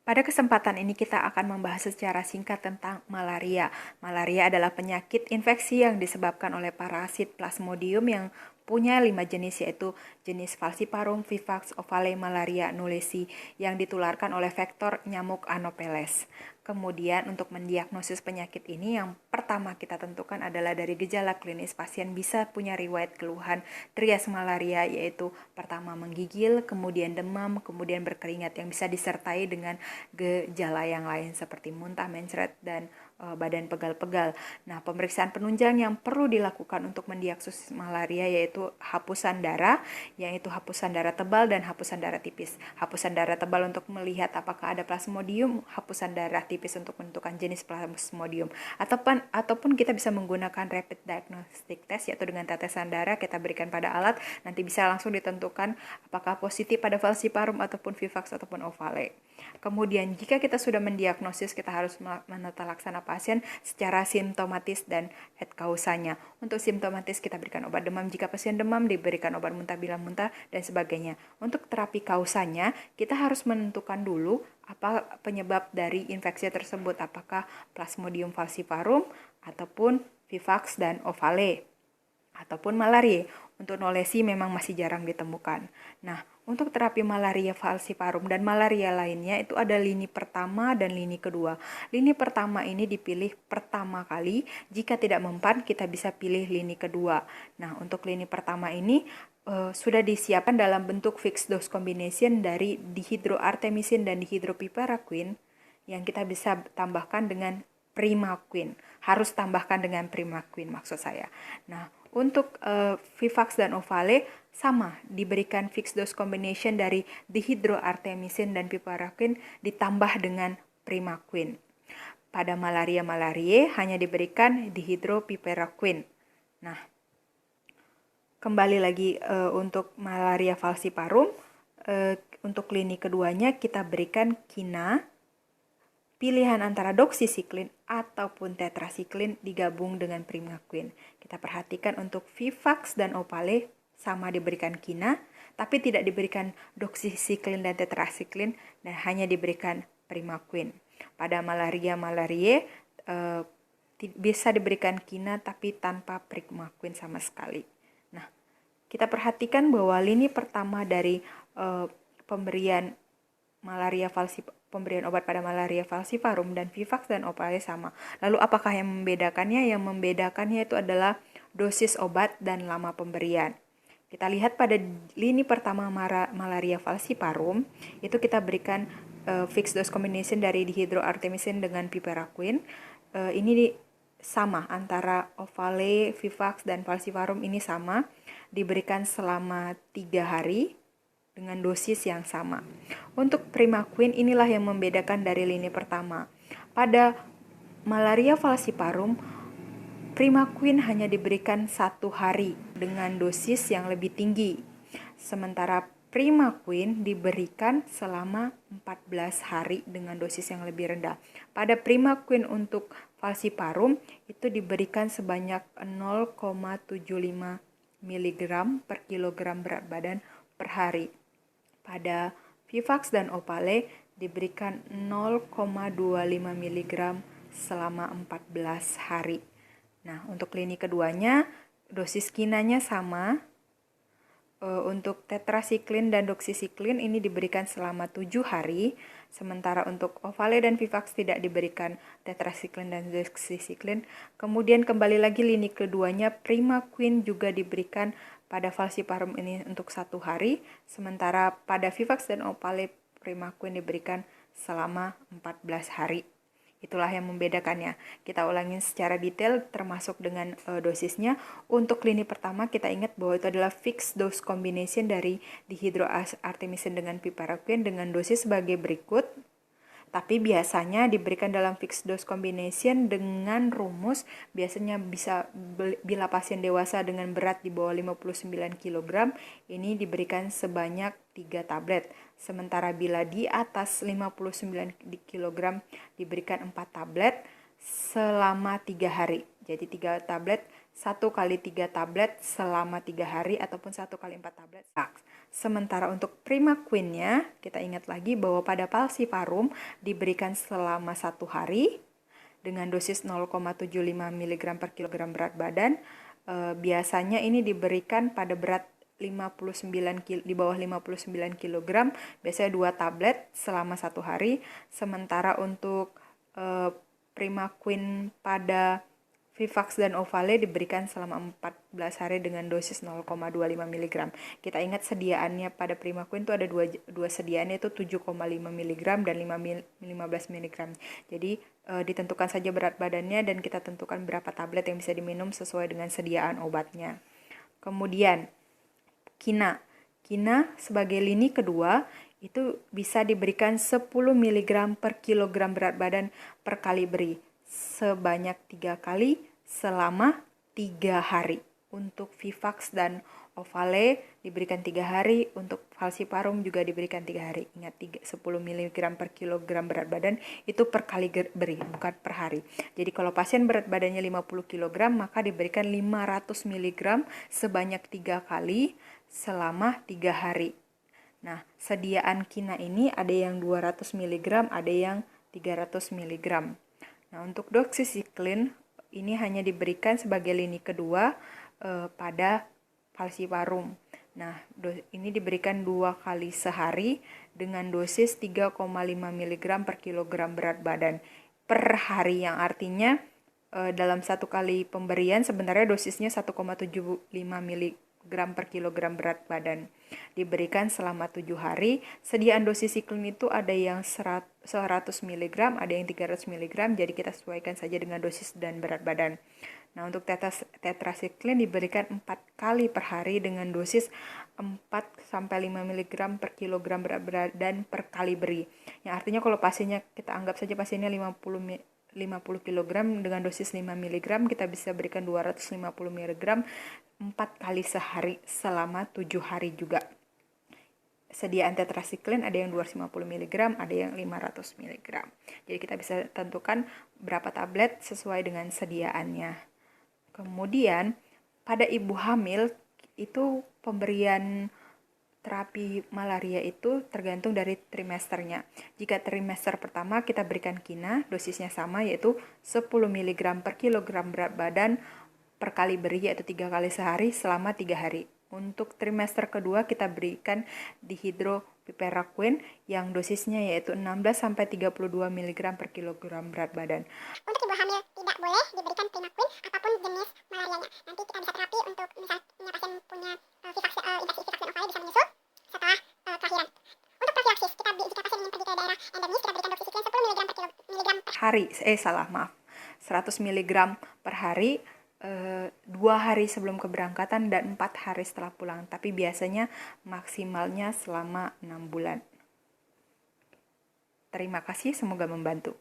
Pada kesempatan ini kita akan membahas secara singkat tentang malaria. Malaria adalah penyakit infeksi yang disebabkan oleh parasit Plasmodium yang punya 5 jenis, yaitu jenis Falciparum, Vivax, Ovale, Malaria, Knowlesi yang ditularkan oleh vektor nyamuk Anopheles. Kemudian untuk mendiagnosis penyakit ini yang pertama kita tentukan adalah dari gejala klinis. Pasien bisa punya riwayat keluhan trias malaria, yaitu pertama menggigil, kemudian demam, kemudian berkeringat yang bisa disertai dengan gejala yang lain seperti muntah, mencret, dan badan pegal-pegal. Nah, pemeriksaan penunjang yang perlu dilakukan untuk mendiagnosis malaria yaitu hapusan darah, yaitu hapusan darah tebal dan hapusan darah tipis. Hapusan darah tebal untuk melihat apakah ada plasmodium, hapusan darah tipis untuk menentukan jenis plasmodium. Ataupun kita bisa menggunakan rapid diagnostic test, yaitu dengan tetesan darah kita berikan pada alat, nanti bisa langsung ditentukan apakah positif pada Falciparum ataupun Vivax ataupun Ovale. Kemudian jika kita sudah mendiagnosis, kita harus menata laksana pasien secara simptomatis dan head kausanya. Untuk simptomatis kita berikan obat demam jika pasien demam, diberikan obat muntah bila muntah, dan sebagainya. Untuk terapi kausanya, kita harus menentukan dulu apa penyebab dari infeksi tersebut, apakah Plasmodium falciparum ataupun Vivax dan Ovale ataupun malaria. Untuk Knowlesi memang masih jarang ditemukan. Nah, untuk terapi malaria falciparum dan malaria lainnya itu ada lini pertama dan lini kedua. Lini pertama ini dipilih pertama kali, jika tidak mempan kita bisa pilih lini kedua. Nah, untuk lini pertama ini sudah disiapkan dalam bentuk fixed dose combination dari dihidroartemisin dan dihidropiperaquine yang kita bisa tambahkan dengan primaquine. Harus tambahkan dengan primaquine maksud saya. Nah, untuk Vivax dan Ovale sama, diberikan fixed dose combination dari dihidroartemisin dan piperaquine ditambah dengan primaquine. Pada malaria hanya diberikan dihidropiperaquine. Nah, kembali lagi untuk malaria falciparum, untuk lini keduanya kita berikan kina, pilihan antara doxycycline ataupun tetracycline digabung dengan primaquine. Kita perhatikan untuk Vivax dan Ovale sama diberikan kina, tapi tidak diberikan doxycycline dan tetracycline, dan hanya diberikan primaquine. Pada malaria bisa diberikan kina tapi tanpa primaquine sama sekali. Nah, kita perhatikan bahwa lini pertama dari pemberian obat pada malaria falciparum dan Vivax dan Ovale sama. Lalu apakah yang membedakannya? Yang membedakannya itu adalah dosis obat dan lama pemberian. Kita lihat pada lini pertama malaria falciparum, itu kita berikan fixed dose combination dari dihidroartemisin dengan piperaquine. Ini sama antara Ovale, Vivax, dan falciparum ini sama, diberikan selama 3 hari dengan dosis yang sama. Untuk primaquine inilah yang membedakan dari lini pertama. Pada malaria falciparum, primaquine hanya diberikan 1 hari dengan dosis yang lebih tinggi. Sementara primaquine diberikan selama 14 hari dengan dosis yang lebih rendah. Pada primaquine untuk falciparum itu diberikan sebanyak 0,75 mg per kilogram berat badan per hari. Pada Vivax dan Ovale diberikan 0,25 mg selama 14 hari. Nah, untuk lini keduanya dosis kinanya sama. Untuk tetracycline dan doxycycline ini diberikan selama 7 hari, sementara untuk Ovale dan Vivax tidak diberikan tetracycline dan doxycycline. Kemudian kembali lagi lini keduanya, primaquine juga diberikan pada falciparum ini untuk 1 hari, sementara pada Vivax dan Ovale primaquine diberikan selama 14 hari. Itulah yang membedakannya. Kita ulangin secara detail termasuk dengan dosisnya. Untuk lini pertama kita ingat bahwa itu adalah fixed dose combination dari dihidroartemisin dengan piperaquine dengan dosis sebagai berikut. Tapi biasanya diberikan dalam fixed dose combination dengan rumus, biasanya bisa bila pasien dewasa dengan berat di bawah 59 kg, ini diberikan sebanyak 3 tablet. Sementara bila di atas 59 kg diberikan 4 tablet selama 3 hari. Jadi 3 tablet 1 kali 3 tablet selama 3 hari ataupun 1 kali 4 tablet. Sementara untuk Prima Queen-nya, kita ingat lagi bahwa pada falciparum diberikan selama 1 hari dengan dosis 0,75 mg per kilogram berat badan. Biasanya ini diberikan pada berat 59 di bawah 59 kg, biasanya 2 tablet selama 1 hari. Sementara untuk Prima Queen pada Vivax dan Ovale diberikan selama 14 hari dengan dosis 0,25 mg. Kita ingat sediaannya pada Prima Queen itu ada dua sediaannya, itu 7,5 mg dan 15 mg. Jadi ditentukan saja berat badannya dan kita tentukan berapa tablet yang bisa diminum sesuai dengan sediaan obatnya. Kemudian Kina sebagai lini kedua itu bisa diberikan 10 mg per kilogram berat badan per kali beri sebanyak 3 kali selama 3 hari. Untuk Vivax dan Ovale diberikan 3 hari, untuk falciparum juga diberikan 3 hari. Ingat 10 mg per kilogram berat badan itu per kali beri, bukan per hari. Jadi kalau pasien berat badannya 50 kg, maka diberikan 500 mg sebanyak 3 kali selama 3 hari. Nah, sediaan Kina ini ada yang 200 mg, ada yang 300 mg. Nah, untuk doxycycline ini hanya diberikan sebagai lini kedua pada falciparum. Nah, ini diberikan 2 kali sehari dengan dosis 3,5 mg per kilogram berat badan per hari, yang artinya dalam 1 kali pemberian sebenarnya dosisnya 1,75 mg per kilogram berat badan. Diberikan selama 7 hari. Sediaan doxycycline itu ada yang 100 mg, ada yang 300 mg, jadi kita sesuaikan saja dengan dosis dan berat badan. Nah, untuk tetracycline diberikan 4 kali per hari dengan dosis 4-5 mg per kilogram berat badan per kali beri. Yang artinya kalau pasiennya, kita anggap saja pasiennya 50 kg dengan dosis 5 mg, kita bisa berikan 250 mg 4 kali sehari selama 7 hari juga. Sediaan tetracycline ada yang 250 mg, ada yang 500 mg. Jadi kita bisa tentukan berapa tablet sesuai dengan sediaannya. Kemudian pada ibu hamil itu pemberian terapi malaria itu tergantung dari trimesternya. Jika trimester pertama kita berikan Kina, dosisnya sama yaitu 10 mg per kilogram berat badan per kali beri, yaitu 3 kali sehari selama 3 hari. Untuk trimester kedua kita berikan dihydropiperaquine yang dosisnya yaitu 16-32 mg per kilogram berat badan. Untuk ibu hamil tidak boleh diberikan Primaquine apapun jenis malarianya. Nanti kita bisa terapi untuk misalnya pasien punya infeksi Vivax dan Ovale bisa menyusul setelah kelahiran. Untuk profilaksis, jika pasien ingin pergi ke daerah endemis, kita berikan doxycycline 10 mg per hari. 100 mg per hari 2 hari sebelum keberangkatan dan 4 hari setelah pulang. Tapi biasanya maksimalnya selama 6 bulan. Terima kasih, semoga membantu.